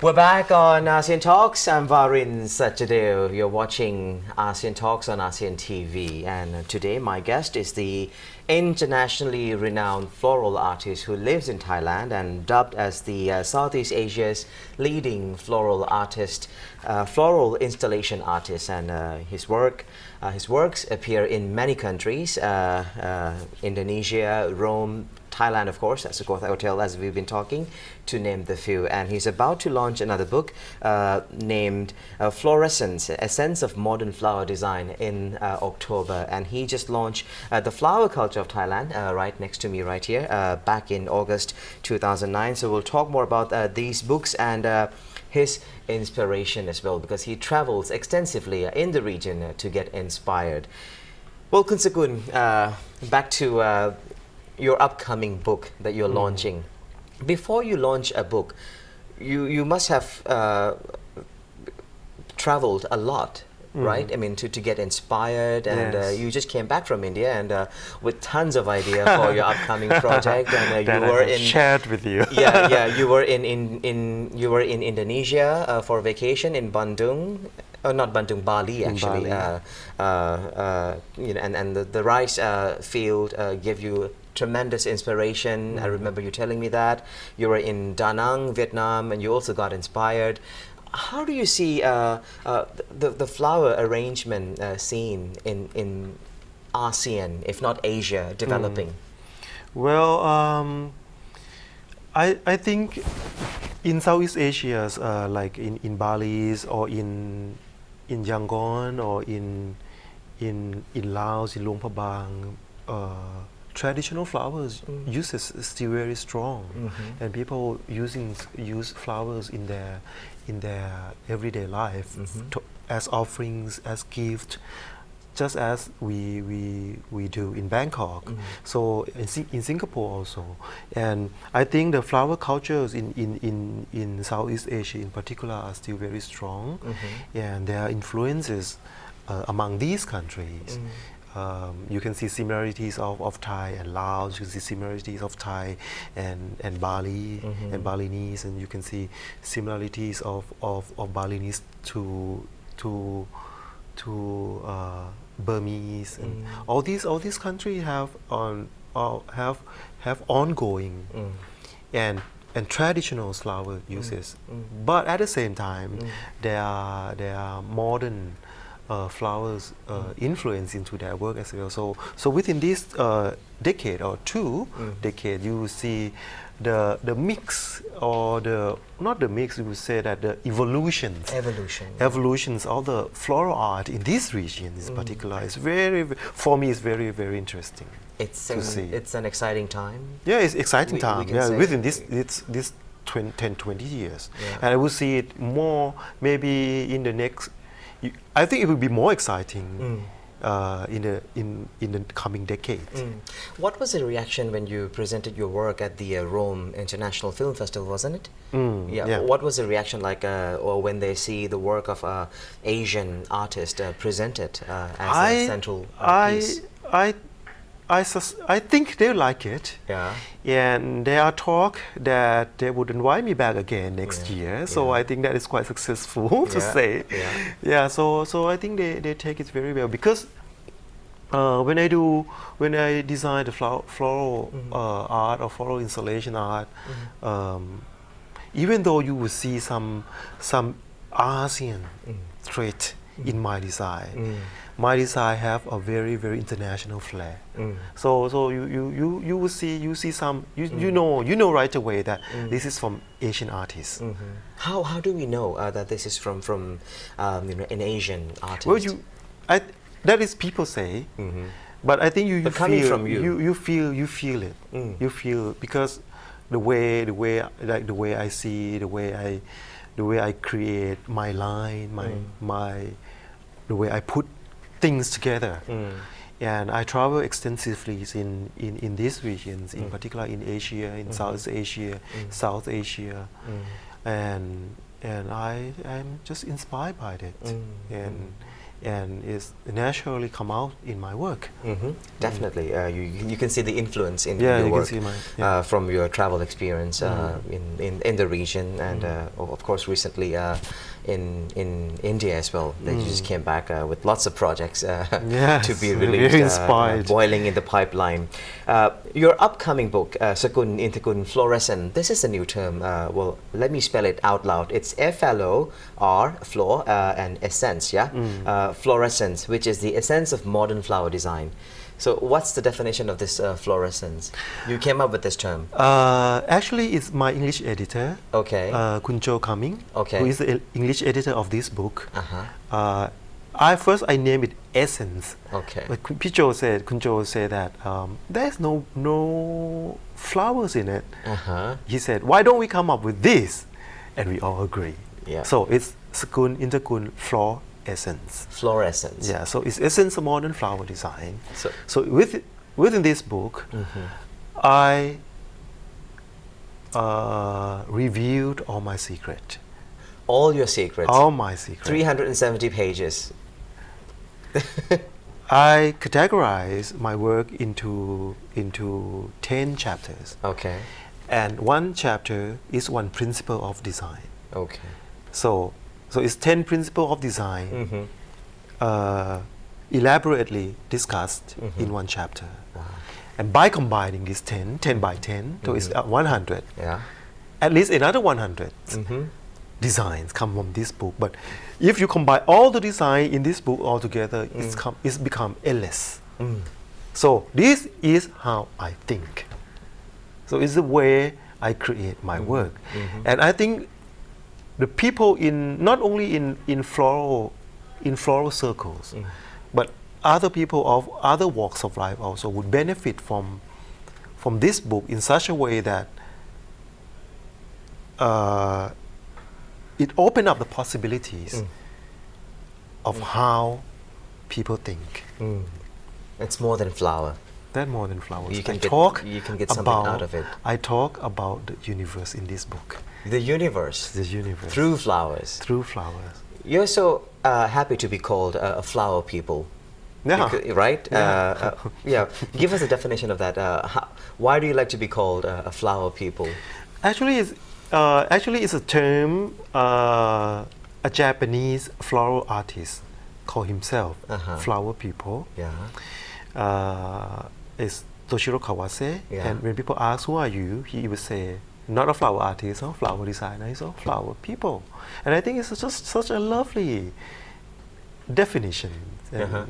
We're back on ASEAN Talks. I'm Varin Satchadeo. You're watching ASEAN Talks on ASEAN TV. And today my guest is the internationally renowned floral artist who lives in Thailand and dubbed as the Southeast Asia's leading floral artist, floral installation artist. And his works appear in many countries, Indonesia, Rome, Thailand, of course, at Sakul Hotel, as we've been talking, to name the few. And he's about to launch another book named Florescence, A Sense of Modern Flower Design in October. And he just launched The Flower Culture of Thailand, right next to me right here, back in August 2009. So we'll talk more about these books and his inspiration as well, because he travels extensively in the region to get inspired. Well, Kun Sakul, back to your upcoming book that you're launching. Before you launch a book, you must have traveled a lot, right? I mean, to get inspired, and Yes. you just came back from India and with tons of idea for your upcoming project, and that you I were have shared with you. you were in Indonesia for vacation in Bandung. Not Bandung, Bali actually. Bali. And the rice field gave you tremendous inspiration. I remember you telling me that. You were in Da Nang, Vietnam, and you also got inspired. How do you see the flower arrangement scene in ASEAN, if not Asia, developing? Well, I think in Southeast Asia, like in Bali's or in Yangon or in Laos, in Luang Prabang, traditional flowers uses is still very strong, and people use flowers in their everyday life as offerings, as gift, just as we do in Bangkok. So in Singapore also, and I think the flower cultures in Southeast Asia in particular are still very strong, and there are influences among these countries. You can see similarities of Thai and Laos. You can see similarities of Thai and Bali and Balinese, and you can see similarities of Balinese to Burmese, and all these countries have ongoing and traditional flower uses, but at the same time there are modern flowers influence into their work as well. So within this decade or two decade, you will see the mix, or not the mix, we would say that the evolutions of the floral art in this region in particular is for me is very, very interesting. It's an exciting time. Yeah, it's exciting time. can Yeah, say. within this 10-20 years, and I will see it more maybe in the next. I think it will be more exciting in the coming decades. What was the reaction when you presented your work at the Rome International Film Festival, wasn't it? Yeah. What was the reaction like, or when they see the work of Asian artist presented as a central piece? I think they like it. Yeah. And there are talk that they would invite me back again next year. So I think that is quite successful to say. Yeah. So I think they take it very well, because when I design the floral art or floral installation art, even though you will see some ASEAN trait in my design. My design have a very, very international flair. So you will see some you know right away that this is from Asian artists. How do we know that this is from an Asian artist? Well, that is people say, but I think you coming feel from you feel it. You feel, because the way I see, the way I create my line, the way I put things together. And I travel extensively in these regions, in particular in Asia, in South Asia, South Asia, and I'm just inspired by it. and it's naturally come out in my work. Definitely, you can see the influence in Yeah, your you work can see my from your travel experience in the region, and of course recently in India as well. That you just came back with lots of projects Yes, to be very released, inspired. boiling in the pipeline. Your upcoming book, Sakul Intakul, Fluorescent. This is a new term. Well, let me spell it out loud. It's FLOR, floor, and essence. Yeah. Fluorescence, which is the essence of modern flower design. So what's the definition of this fluorescence? You came up with this term. Actually, it's my English editor, Okay. Kunjo Cumming, Okay. who is the English editor of this book. Uh-huh. I named it Essence. Okay. But Kunjo said that there's no flowers in it. Uh-huh. He said, why don't we come up with this? And we all agree. Yeah. So it's Sakul Intakul Floor Essence. Fluorescence. Yeah, so it's essence of modern flower design. So- So within this book, I revealed all my secret. All your secrets. All my secret. 370 pages. I categorize my work into 10 chapters. Okay. And one chapter is one principle of design. Okay. So it's 10 principles of design elaborately discussed in one chapter. Wow. And by combining these 10 by 10, so it's 100. Yeah. At least another 100 designs come from this book. But if you combine all the design in this book all together, it's become endless. So this is how I think. So it's the way I create my work. And I think the people not only in floral circles, but other people of other walks of life also would benefit from this book in such a way that it opened up the possibilities of how people think. It's more than flower. That more than flowers. You can I get something out of it. I talk about the universe in this book. The universe. The universe. Through flowers. Through flowers. You're so happy to be called a flower people. Yeah. Right? Yeah. Yeah. Give us a definition of that. Why do you like to be called a flower people? Actually, it's a term a Japanese floral artist called himself flower people. Yeah. It's Toshiro Kawase. Yeah. And when people ask, who are you? He would say, not a flower artist or flower designer, he's a flower people. And I think it's just such a lovely definition. And,